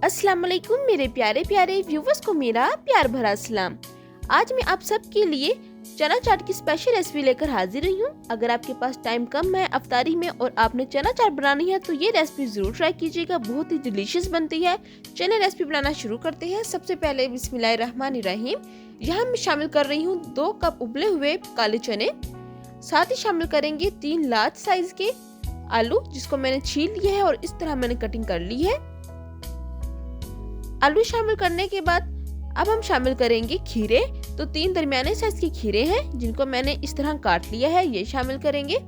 अस्सलाम वालेकुम मेरे प्यारे प्यारे व्यूवर्स को मेरा प्यार भरा सलाम। आज मैं आप सबके लिए चना चाट की स्पेशल रेसिपी लेकर हाजिर हुई हूँ। अगर आपके पास टाइम कम है अफ्तारी में और आपने चना चाट बनानी है तो ये रेसिपी जरूर ट्राई कीजिएगा, बहुत ही डिलीशियस बनती है। चलिए रेसिपी बनाना शुरू करते हैं। सबसे पहले बिस्मिल्लाहिर्रहमानिर्रहीम। यहाँ मैं शामिल कर रही हूँ 2 कप उबले हुए काले चने, साथ ही शामिल करेंगे 3 लार्ज साइज के आलू जिसको मैंने छील लिया है और इस तरह मैंने कटिंग कर ली है। आलू शामिल करने के बाद अब हम शामिल करेंगे खीरे। तो 3 दरमियाने साइज के खीरे हैं जिनको मैंने इस तरह काट लिया है, ये शामिल करेंगे।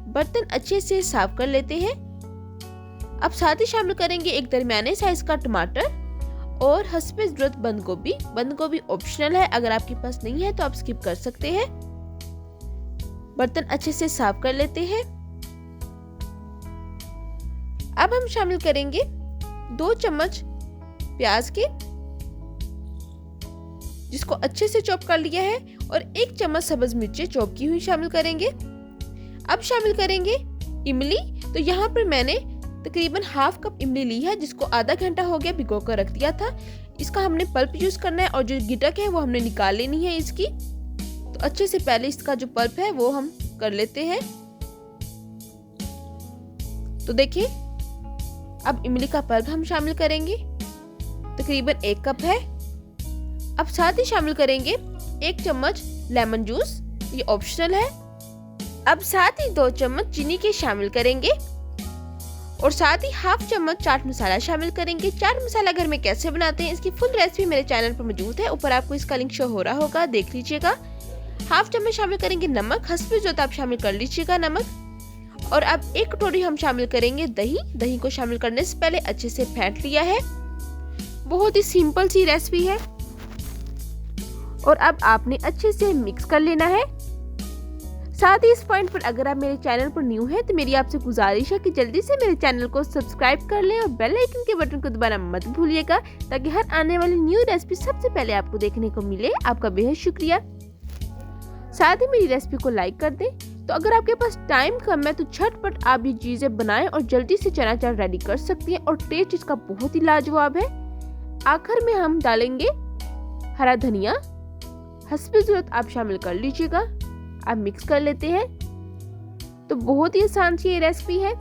बर्तन अच्छे से साफ कर लेते हैं। अब साथ ही शामिल करेंगे 1 दरमियाने साइज का टमाटर और हस्बे ज़रूरत बंद गोभी। बंद गोभी ऑप्शनल है, अगर आपके पास नहीं है तो आप स्किप कर सकते हैं। बर्तन अच्छे से साफ कर लेते हैं। अब हम शामिल करेंगे 2 चम्मच प्याज के जिसको अच्छे से चॉप कर लिया है और 1 चम्मच सब्ज मिर्चें चॉप की हुई शामिल करेंगे। अब शामिल करेंगे इमली। तो यहाँ पर मैंने तकरीबन हाफ कप इमली ली है जिसको आधा घंटा हो गया भिगो कर रख दिया था। इसका हमने पल्प यूज करना है और जो गिटक है वो हमने निकाल लेनी है इसकी। तो अच्छे से पहले इसका जो पल्प है वो हम कर लेते हैं। तो देखिए अब इमली का पल्प हम शामिल करेंगे, तकरीबन 1 कप है। अब साथ ही शामिल करेंगे 1 चम्मच लेमन जूस, ये ऑप्शनल है। अब साथ ही 2 चम्मच चीनी के शामिल करेंगे और साथ ही हाफ चम्मच चाट मसाला शामिल करेंगे। चाट मसाला घर में कैसे बनाते हैं इसकी फुल रेसिपी मेरे चैनल पर मौजूद है, ऊपर आपको इसका लिंक शो हो रहा होगा, देख लीजिएगा। हाफ चम्मच शामिल करेंगे नमक, हस्बे ज़रूरत आप शामिल कर लीजिएगा नमक। और अब 1 कटोरी हम शामिल करेंगे दही। दही को शामिल करने से पहले अच्छे से फेंट लिया है। बहुत ही सिंपल सी रेसिपी है और अब आपने अच्छे से मिक्स कर लेना है। साथ ही इस पॉइंट पर अगर आप मेरे चैनल पर न्यू हैं तो मेरी आपसे गुजारिश है कि जल्दी से मेरे चैनल को सब्सक्राइब कर लें और बेल आइकन के बटन को दबाना मत भूलिएगा ताकि हर आने वाली न्यू रेसिपी सबसे पहले आपको देखने को मिले। आपका बेहद शुक्रिया। साथ ही मेरी रेसिपी को लाइक कर दें। तो अगर आपके पास टाइम कम है तो झटपट आप ये चीजें बनाएं और जल्दी से चना चाट रेडी कर सकती हैं और टेस्ट इसका बहुत ही लाजवाब है। आखिर में हम डालेंगे हरा धनिया, हस्बे ज़रूरत आप शामिल कर लीजिएगा। आप मिक्स कर लेते हैं। तो बहुत ही आसान सी ये रेसिपी है,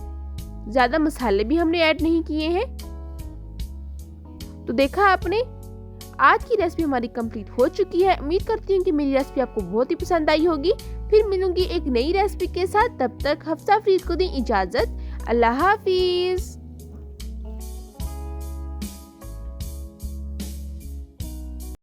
ज्यादा मसाले भी हमने ऐड नहीं किए हैं। तो देखा आपने, आज की रेसिपी हमारी कंप्लीट हो चुकी है। उम्मीद करती हूँ कि मेरी रेसिपी आपको बहुत ही पसंद आई होगी। फिर मिलूंगी एक नई रेसिपी के साथ, तब तक हफ्सा फरीद को दी इजाजत। अल्लाह हाफिज।